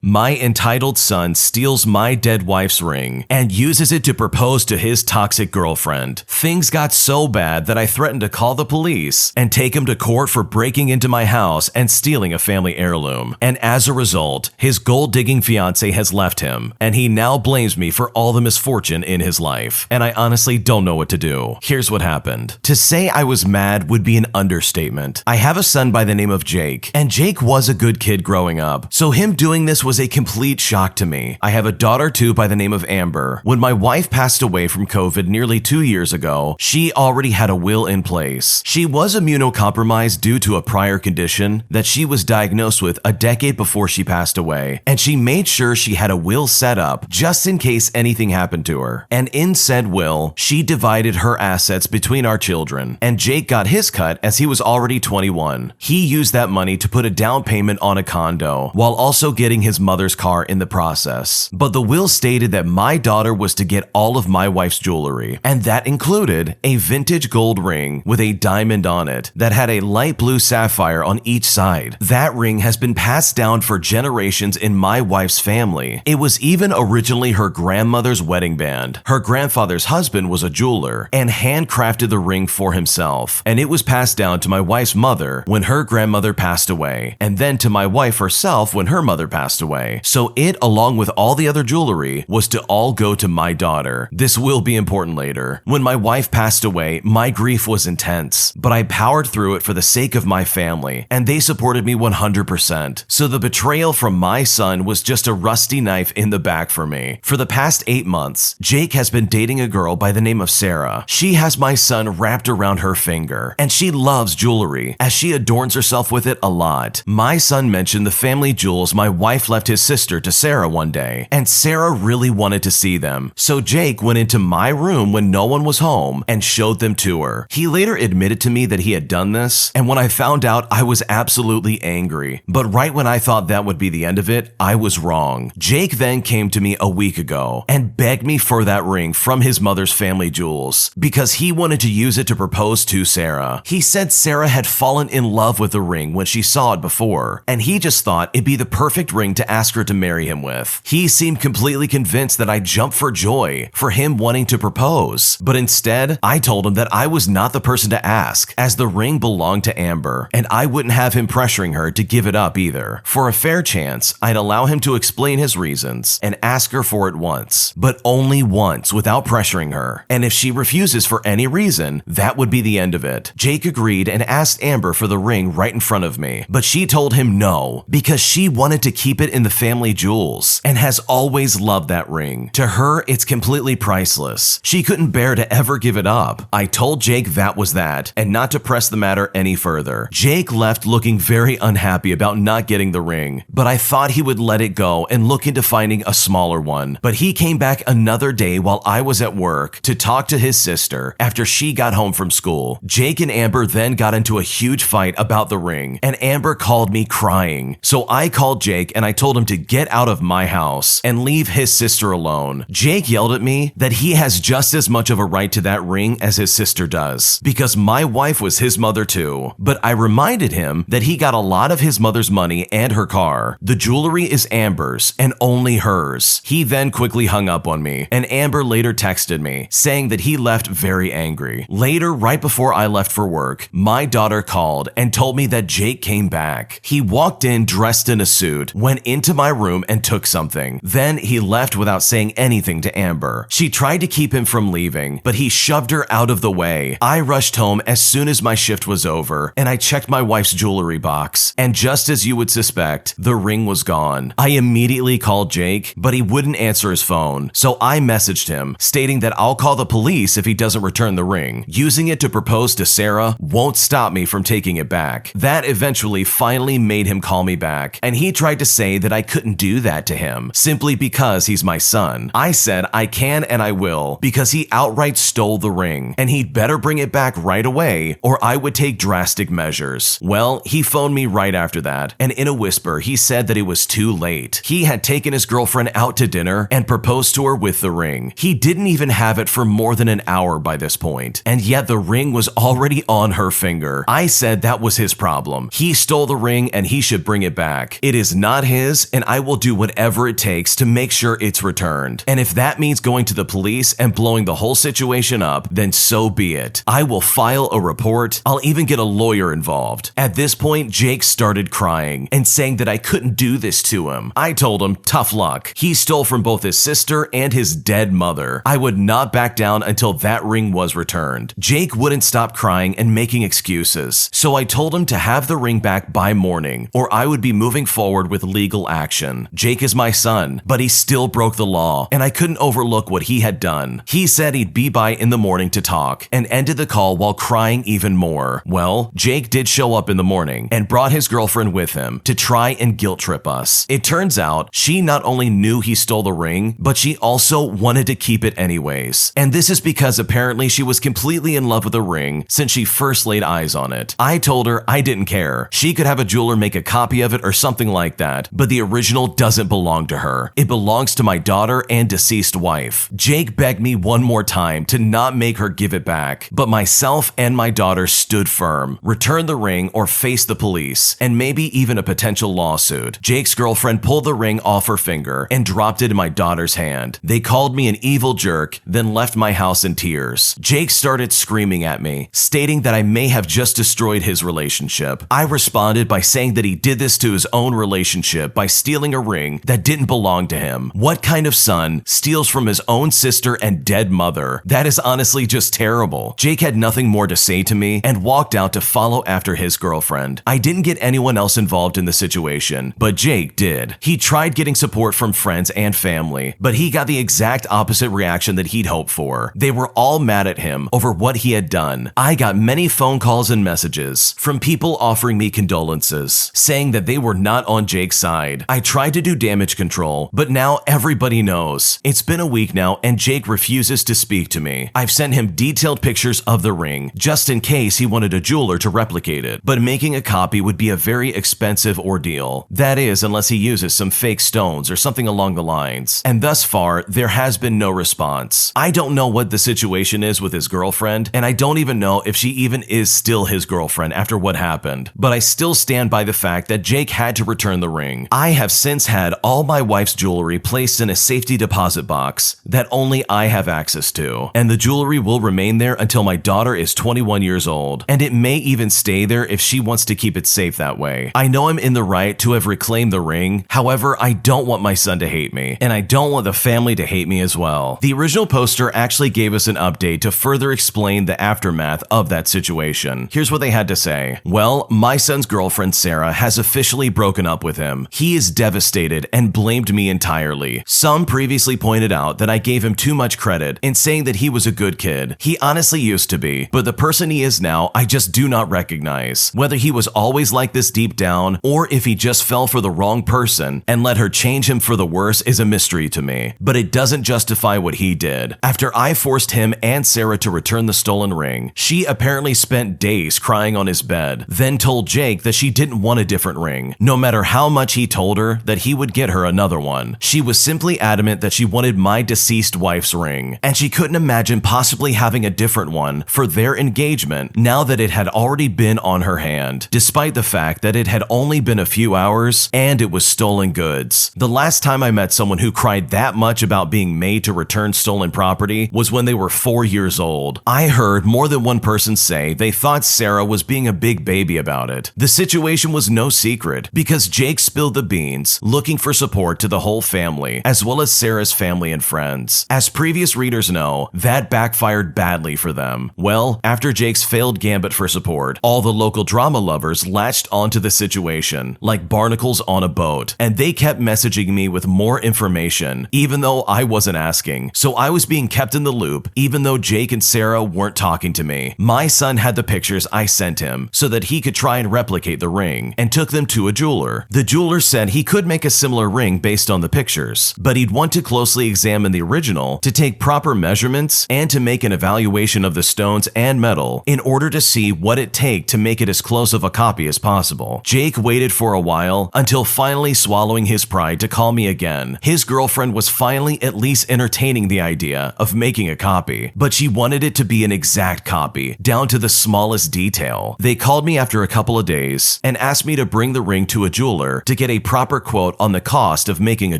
My entitled son steals my dead wife's ring and uses it to propose to his toxic girlfriend. Things got so bad that I threatened to call the police and take him to court for breaking into my house and stealing a family heirloom. And as a result, his gold-digging fiance has left him, and he now blames me for all the misfortune in his life. And I honestly don't know what to do. Here's what happened. To say I was mad would be an understatement. I have a son by the name of Jake, and Jake was a good kid growing up, so him doing this was a complete shock to me. I have a daughter too by the name of Amber. When my wife passed away from COVID nearly 2 years ago, she already had a will in place. She was immunocompromised due to a prior condition that she was diagnosed with a decade before she passed away, and she made sure she had a will set up just in case anything happened to her. And in said will, she divided her assets between our children, and Jake got his cut as he was already 21. He used that money to put a down payment on a condo while also getting his mother's car in the process. But the will stated that my daughter was to get all of my wife's jewelry, and that included a vintage gold ring with a diamond on it that had a light blue sapphire on each side. That ring has been passed down for generations in my wife's family. It was even originally her grandmother's wedding band. Her grandfather's husband was a jeweler and handcrafted the ring for himself, and it was passed down to my wife's mother when her grandmother passed away, and then to my wife herself when her mother passed away. So it, along with all the other jewelry, was to all go to my daughter. This will be important later. When my wife passed away, my grief was intense, but I powered through it for the sake of my family, and they supported me 100%. So the betrayal from my son was just a rusty knife in the back for me. For the past 8 months, Jake has been dating a girl by the name of Sarah. She has my son wrapped around her finger, and she loves jewelry, as she adorns herself with it a lot. My son mentioned the family jewels my wife left his sister to Sarah one day, and Sarah really wanted to see them. So Jake went into my room when no one was home and showed them to her. He later admitted to me that he had done this, and when I found out, I was absolutely angry. But right when I thought that would be the end of it, I was wrong. Jake then came to me a week ago and begged me for that ring from his mother's family jewels because he wanted to use it to propose to Sarah. He said Sarah had fallen in love with the ring when she saw it before, and he just thought it'd be the perfect ring to ask her to marry him with. He seemed completely convinced that I jumped for joy for him wanting to propose, but instead, I told him that I was not the person to ask, as the ring belonged to Amber, and I wouldn't have him pressuring her to give it up either. For a fair chance, I'd allow him to explain his reasons and ask her for it once, but only once without pressuring her, and if she refuses for any reason, that would be the end of it. Jake agreed and asked Amber for the ring right in front of me, but she told him no, because she wanted to keep it in the family jewels and has always loved that ring. To her, it's completely priceless. She couldn't bear to ever give it up. I told Jake that was that, and not to press the matter any further. Jake left looking very unhappy about not getting the ring, but I thought he would let it go and look into finding a smaller one. But he came back another day while I was at work to talk to his sister after she got home from school. Jake and Amber then got into a huge fight about the ring, and Amber called me crying. So I called Jake and I told him to get out of my house and leave his sister alone. Jake yelled at me that he has just as much of a right to that ring as his sister does, because my wife was his mother too. But I reminded him that he got a lot of his mother's money and her car. The jewelry is Amber's and only hers. He then quickly hung up on me, and Amber later texted me saying that he left very angry. Later, right before I left for work, my daughter called and told me that Jake came back. He walked in dressed in a suit, went into my room and took something. Then he left without saying anything to Amber. She tried to keep him from leaving, but he shoved her out of the way. I rushed home as soon as my shift was over, and I checked my wife's jewelry box, and just as you would suspect, the ring was gone. I immediately called Jake, but he wouldn't answer his phone, so I messaged him, stating that I'll call the police if he doesn't return the ring. Using it to propose to Sarah won't stop me from taking it back. That eventually finally made him call me back, and he tried to say that I couldn't do that to him, simply because he's my son. I said I can and I will, because he outright stole the ring, and he'd better bring it back right away, or I would take drastic measures. Well, he phoned me right after that, and in a whisper, he said that it was too late. He had taken his girlfriend out to dinner and proposed to her with the ring. He didn't even have it for more than an hour by this point, and yet the ring was already on her finger. I said that was his problem. He stole the ring and he should bring it back. It is not his, is, and I will do whatever it takes to make sure it's returned. And if that means going to the police and blowing the whole situation up, then so be it. I will file a report. I'll even get a lawyer involved. At this point, Jake started crying and saying that I couldn't do this to him. I told him, tough luck. He stole from both his sister and his dead mother. I would not back down until that ring was returned. Jake wouldn't stop crying and making excuses, so I told him to have the ring back by morning, or I would be moving forward with legal action. Jake is my son, but he still broke the law, and I couldn't overlook what he had done. He said he'd be by in the morning to talk, and ended the call while crying even more. Well, Jake did show up in the morning and brought his girlfriend with him to try and guilt trip us. It turns out she not only knew he stole the ring, but she also wanted to keep it anyways. And this is because apparently she was completely in love with the ring since she first laid eyes on it. I told her I didn't care. She could have a jeweler make a copy of it or something like that, but the original doesn't belong to her. It belongs to my daughter and deceased wife. Jake begged me one more time to not make her give it back, but myself and my daughter stood firm. Return the ring or face the police, and maybe even a potential lawsuit. Jake's girlfriend pulled the ring off her finger and dropped it in my daughter's hand. They called me an evil jerk, then left my house in tears. Jake started screaming at me, stating that I may have just destroyed his relationship. I responded by saying that he did this to his own relationship by stealing a ring that didn't belong to him. What kind of son steals from his own sister and dead mother? That is honestly just terrible. Jake had nothing more to say to me and walked out to follow after his girlfriend. I didn't get anyone else involved in the situation, but Jake did. He tried getting support from friends and family, but he got the exact opposite reaction that he'd hoped for. They were all mad at him over what he had done. I got many phone calls and messages from people offering me condolences, saying that they were not on Jake's side. I tried to do damage control, but now everybody knows. It's been a week now and Jake refuses to speak to me. I've sent him detailed pictures of the ring, just in case he wanted a jeweler to replicate it, but making a copy would be a very expensive ordeal. That is, unless he uses some fake stones or something along the lines. And thus far, there has been no response. I don't know what the situation is with his girlfriend, and I don't even know if she even is still his girlfriend after what happened, but I still stand by the fact that Jake had to return the ring. I have since had all my wife's jewelry placed in a safety deposit box that only I have access to, and the jewelry will remain there until my daughter is 21 years old, and it may even stay there if she wants to keep it safe that way. I know I'm in the right to have reclaimed the ring, however, I don't want my son to hate me, and I don't want the family to hate me as well. The original poster actually gave us an update to further explain the aftermath of that situation. Here's what they had to say. Well, my son's girlfriend Sarah has officially broken up with him. He is devastated and blamed me entirely. Some previously pointed out that I gave him too much credit in saying that he was a good kid. He honestly used to be, but the person he is now, I just do not recognize. Whether he was always like this deep down, or if he just fell for the wrong person and let her change him for the worse is a mystery to me, but it doesn't justify what he did. After I forced him and Sarah to return the stolen ring, she apparently spent days crying on his bed, then told Jake that she didn't want a different ring, no matter how much he told her that he would get her another one. She was simply adamant that she wanted my deceased wife's ring, and she couldn't imagine possibly having a different one for their engagement now that it had already been on her hand, despite the fact that it had only been a few hours and it was stolen goods. The last time I met someone who cried that much about being made to return stolen property was when they were 4 years old. I heard more than one person say they thought Sarah was being a big baby about it. The situation was no secret because Jake spilled the beans, looking for support to the whole family, as well as Sarah's family and friends. As previous readers know, that backfired badly for them. Well, after Jake's failed gambit for support, all the local drama lovers latched onto the situation like barnacles on a boat, and they kept messaging me with more information, even though I wasn't asking. So I was being kept in the loop, even though Jake and Sarah weren't talking to me. My son had the pictures I sent him so that he could try and replicate the ring, and took them to a jeweler. The jeweler said he could make a similar ring based on the pictures, but he'd want to closely examine the original to take proper measurements and to make an evaluation of the stones and metal in order to see what it take to make it as close of a copy as possible. Jake waited for a while until finally swallowing his pride to call me again. His girlfriend was finally at least entertaining the idea of making a copy, but she wanted it to be an exact copy, down to the smallest detail. They called me after a couple of days and asked me to bring the ring to a jeweler to get a a proper quote on the cost of making a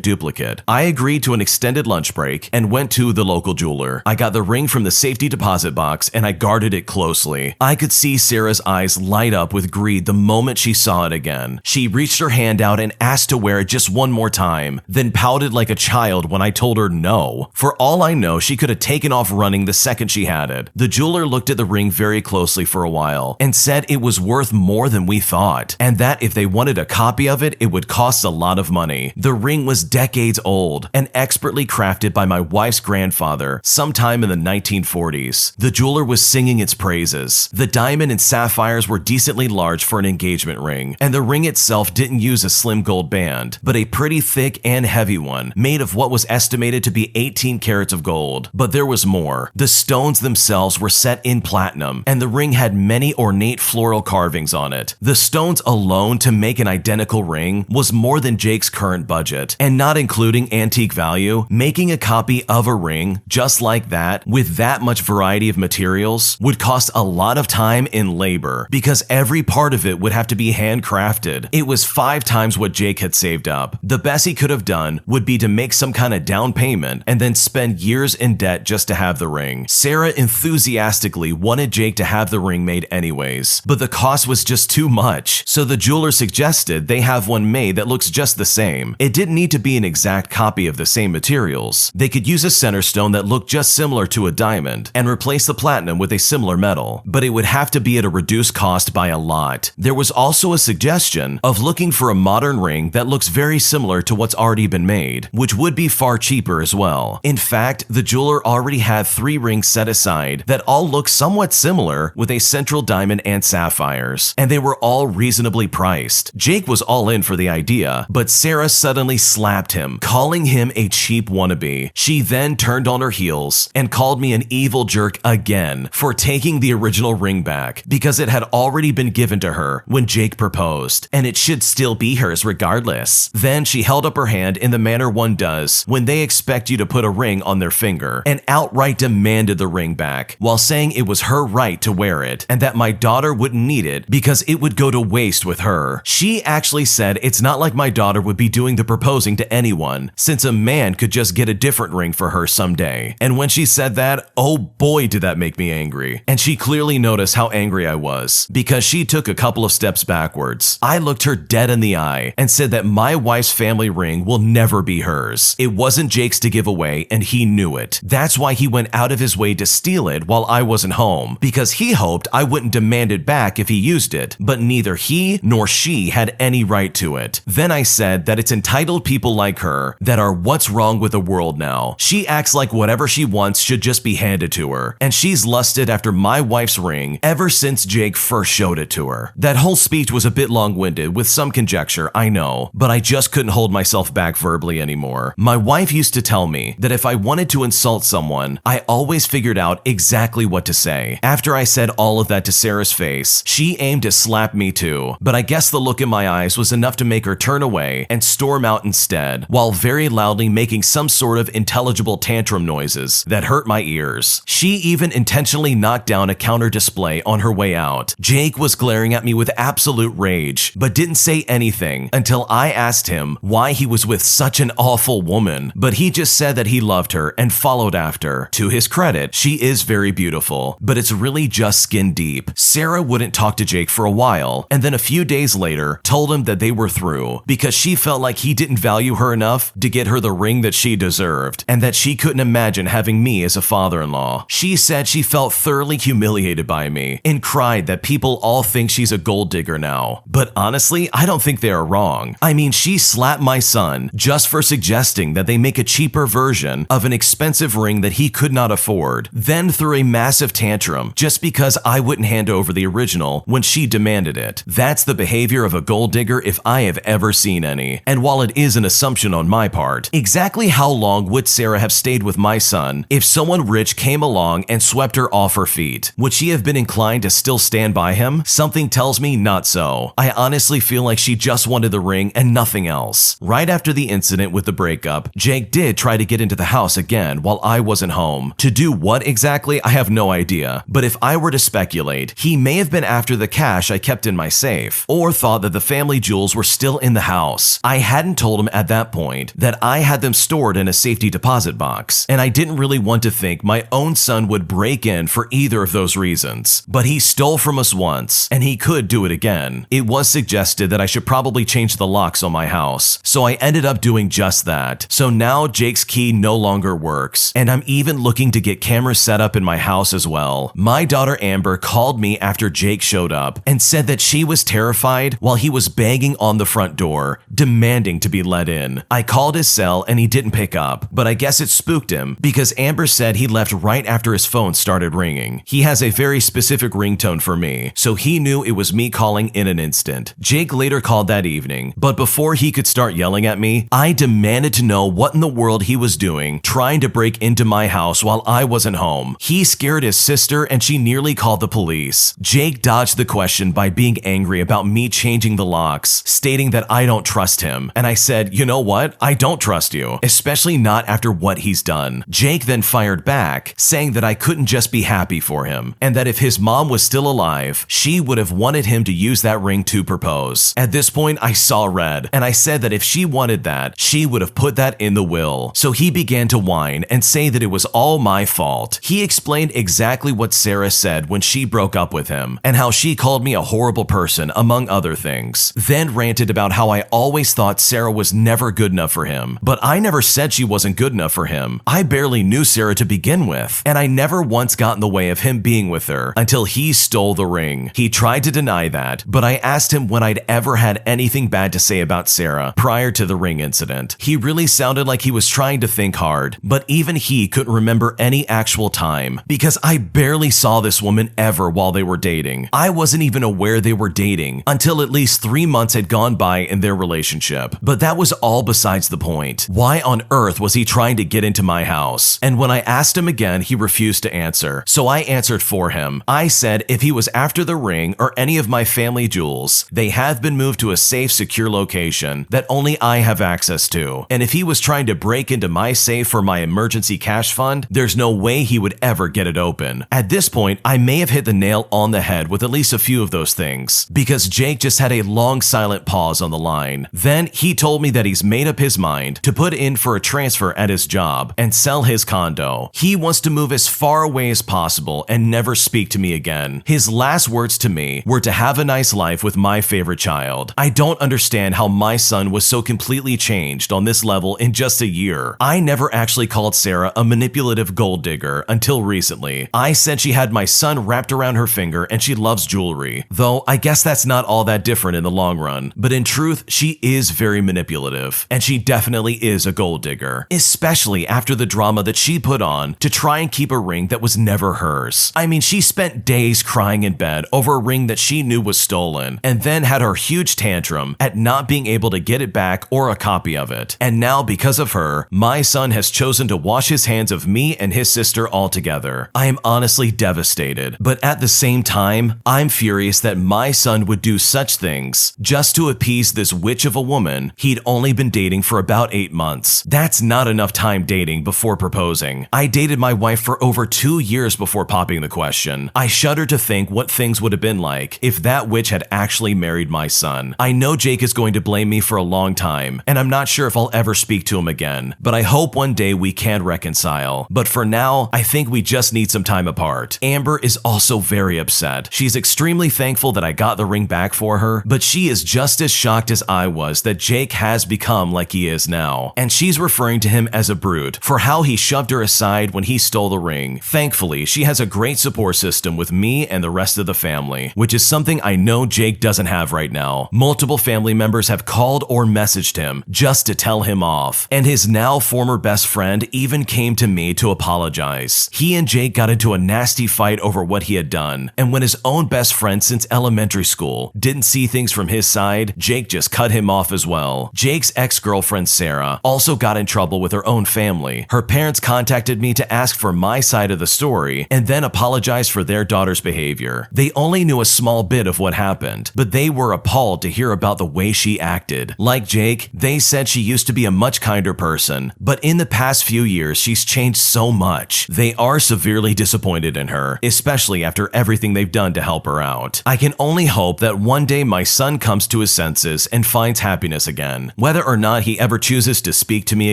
duplicate. I agreed to an extended lunch break and went to the local jeweler. I got the ring from the safety deposit box and I guarded it closely. I could see Sarah's eyes light up with greed the moment she saw it again. She reached her hand out and asked to wear it just one more time, then pouted like a child when I told her no. For all I know, she could have taken off running the second she had it. The jeweler looked at the ring very closely for a while and said it was worth more than we thought, and that if they wanted a copy of it, it would cost a lot of money. The ring was decades old and expertly crafted by my wife's grandfather sometime in the 1940s. The jeweler was singing its praises. The diamond and sapphires were decently large for an engagement ring, and the ring itself didn't use a slim gold band, but a pretty thick and heavy one, made of what was estimated to be 18 carats of gold. But there was more. The stones themselves were set in platinum, and the ring had many ornate floral carvings on it. The stones alone to make an identical ring was more than Jake's current budget, and not including antique value, making a copy of a ring just like that with that much variety of materials would cost a lot of time and labor because every part of it would have to be handcrafted. It was 5 times what Jake had saved up. The best he could have done would be to make some kind of down payment and then spend years in debt just to have the ring. Sarah enthusiastically wanted Jake to have the ring made anyways, but the cost was just too much, so the jeweler suggested they have one made that looks just the same. It didn't need to be an exact copy of the same materials. They could use a center stone that looked just similar to a diamond and replace the platinum with a similar metal, but it would have to be at a reduced cost by a lot. There was also a suggestion of looking for a modern ring that looks very similar to what's already been made, which would be far cheaper as well. In fact, the jeweler already had 3 rings set aside that all look somewhat similar with a central diamond and sapphires, and they were all reasonably priced. Jake was all in for the idea, but Sarah suddenly slapped him, calling him a cheap wannabe. She then turned on her heels and called me an evil jerk again for taking the original ring back because it had already been given to her when Jake proposed, and it should still be hers regardless. Then she held up her hand in the manner one does when they expect you to put a ring on their finger and outright demanded the ring back while saying it was her right to wear it and that my daughter wouldn't need it because it would go to waste with her. She actually said it's not like my daughter would be doing the proposing to anyone since a man could just get a different ring for her someday. And when she said that, oh boy did that make me angry. And she clearly noticed how angry I was because she took a couple of steps backwards. I looked her dead in the eye and said that my wife's family ring will never be hers. It wasn't Jake's to give away and he knew it. That's why he went out of his way to steal it while I wasn't home, because he hoped I wouldn't demand it back if he used it, but neither he nor she had any right to it. Then I said that it's entitled people like her that are what's wrong with the world now. She acts like whatever she wants should just be handed to her, and she's lusted after my wife's ring ever since Jake first showed it to her. That whole speech was a bit long-winded with some conjecture, I know, but I just couldn't hold myself back verbally anymore. My wife used to tell me that if I wanted to insult someone, I always figured out exactly what to say. After I said all of that to Sarah's face, she aimed to slap me too, but I guess the look in my eyes was enough to make her turn away and storm out instead, while very loudly making some sort of intelligible tantrum noises that hurt my ears. She even intentionally knocked down a counter display on her way out. Jake was glaring at me with absolute rage, but didn't say anything until I asked him why he was with such an awful woman, but he just said that he loved her and followed after. To his credit, she is very beautiful, but it's really just skin deep. Sarah wouldn't talk to Jake for a while, and then a few days later told him that they were through because she felt like he didn't value her enough to get her the ring that she deserved, and that she couldn't imagine having me as a father-in-law. She said she felt thoroughly humiliated by me and cried that people all think she's a gold digger now. But honestly, I don't think they are wrong. I mean, she slapped my son just for suggesting that they make a cheaper version of an expensive ring that he could not afford, then threw a massive tantrum just because I wouldn't hand over the original when she demanded it. That's the behavior of a gold digger if I have ever seen any. And while it is an assumption on my part, exactly how long would Sarah have stayed with my son if someone rich came along and swept her off her feet? Would she have been inclined to still stand by him? Something tells me not so. I honestly feel like she just wanted the ring and nothing else. Right after the incident with the breakup, Jake did try to get into the house again while I wasn't home. To do what exactly, I have no idea, but if I were to speculate, he may have been after the cash I kept in my safe, or thought that the family jewels were still still in the house. I hadn't told him at that point that I had them stored in a safety deposit box, and I didn't really want to think my own son would break in for either of those reasons. But he stole from us once, and he could do it again. It was suggested that I should probably change the locks on my house, so I ended up doing just that. So now Jake's key no longer works, and I'm even looking to get cameras set up in my house as well. My daughter Amber called me after Jake showed up and said that she was terrified while he was banging on the front door, demanding to be let in. I called his cell and he didn't pick up, but I guess it spooked him because Amber said he left right after his phone started ringing. He has a very specific ringtone for me, so he knew it was me calling in an instant. Jake later called that evening, but before he could start yelling at me, I demanded to know what in the world he was doing trying to break into my house while I wasn't home. He scared his sister and she nearly called the police. Jake dodged the question by being angry about me changing the locks, stating that I don't trust him. And I said, you know what? I don't trust you, especially not after what he's done. Jake then fired back, saying that I couldn't just be happy for him, and that if his mom was still alive, she would have wanted him to use that ring to propose. At this point, I saw red, and I said that if she wanted that, she would have put that in the will. So he began to whine and say that it was all my fault. He explained exactly what Sarah said when she broke up with him, and how she called me a horrible person, among other things. Then ranted about how I always thought Sarah was never good enough for him, but I never said she wasn't good enough for him. I barely knew Sarah to begin with, and I never once got in the way of him being with her until he stole the ring. He tried to deny that, but I asked him when I'd ever had anything bad to say about Sarah prior to the ring incident. He really sounded like he was trying to think hard, but even he couldn't remember any actual time because I barely saw this woman ever while they were dating. I wasn't even aware they were dating until at least 3 months had gone by in their relationship. But that was all besides the point. Why on earth was he trying to get into my house? And when I asked him again, he refused to answer. So I answered for him. I said if he was after the ring or any of my family jewels, they have been moved to a safe, secure location that only I have access to. And if he was trying to break into my safe for my emergency cash fund, there's no way he would ever get it open. At this point, I may have hit the nail on the head with at least a few of those things, because Jake just had a long silent pause on the line. Then he told me that he's made up his mind to put in for a transfer at his job and sell his condo. He wants to move as far away as possible and never speak to me again. His last words to me were to have a nice life with my favorite child. I don't understand how my son was so completely changed on this level in just a year. I never actually called Sarah a manipulative gold digger until recently. I said she had my son wrapped around her finger and she loves jewelry, though I guess that's not all that different in the long run. But in truth, she is very manipulative, and she definitely is a gold digger, especially after the drama that she put on to try and keep a ring that was never hers. I mean, she spent days crying in bed over a ring that she knew was stolen, and then had her huge tantrum at not being able to get it back or a copy of it. And now, because of her, my son has chosen to wash his hands of me and his sister altogether. I am honestly devastated, but at the same time, I'm furious that my son would do such things just to appease this witch of a woman he'd only been dating for about 8 months. That's not enough time dating before proposing. I dated my wife for over 2 years before popping the question. I shudder to think what things would have been like if that witch had actually married my son. I know Jake is going to blame me for a long time, and I'm not sure if I'll ever speak to him again, but I hope one day we can reconcile. But for now, I think we just need some time apart. Amber is also very upset. She's extremely thankful that I got the ring back for her, but she is just as shocked as I was that Jake has become like he is now. And she's referring to him as a brute for how he shoved her aside when he stole the ring. Thankfully, she has a great support system with me and the rest of the family, which is something I know Jake doesn't have right now. Multiple family members have called or messaged him just to tell him off, and his now former best friend even came to me to apologize. He and Jake got into a nasty fight over what he had done, and when his own best friend since elementary school didn't see things from his side, Jake just cut him off as well. Jake's ex-girlfriend Sarah also got in trouble with her own family. Her parents contacted me to ask for my side of the story and then apologized for their daughter's behavior. They only knew a small bit of what happened, but they were appalled to hear about the way she acted. Like Jake, they said she used to be a much kinder person, but in the past few years she's changed so much. They are severely disappointed in her, especially after everything they've done to help her out. I can only hope that one day my son comes to his senses romances and finds happiness again. Whether or not he ever chooses to speak to me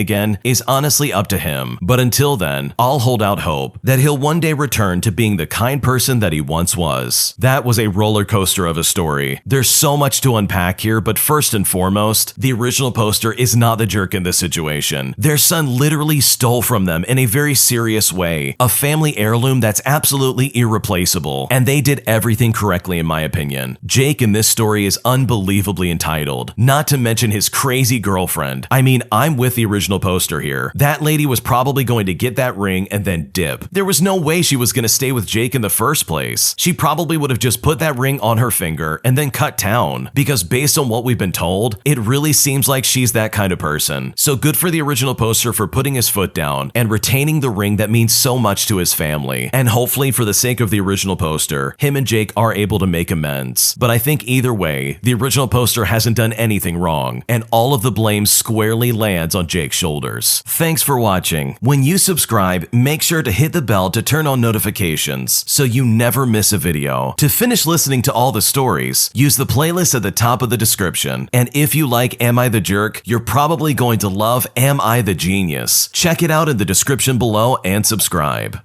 again is honestly up to him, but until then, I'll hold out hope that he'll one day return to being the kind person that he once was. That was a roller coaster of a story. There's so much to unpack here, but first and foremost, the original poster is not the jerk in this situation. Their son literally stole from them in a very serious way, a family heirloom that's absolutely irreplaceable, and they did everything correctly in my opinion. Jake in this story is unbelievably entitled, not to mention his crazy girlfriend. I mean, I'm with the original poster here. That lady was probably going to get that ring and then dip. There was no way she was going to stay with Jake in the first place. She probably would have just put that ring on her finger and then cut town, because based on what we've been told, it really seems like she's that kind of person. So good for the original poster for putting his foot down and retaining the ring that means so much to his family. And hopefully, for the sake of the original poster, him and Jake are able to make amends. But I think either way, the original poster hasn't done anything wrong, and all of the blame squarely lands on Jake's shoulders. Thanks for watching. When you subscribe, make sure to hit the bell to turn on notifications so you never miss a video. To finish listening to all the stories, use the playlist at the top of the description. And if you like Am I the Jerk, you're probably going to love Am I the Genius. Check it out in the description below and subscribe.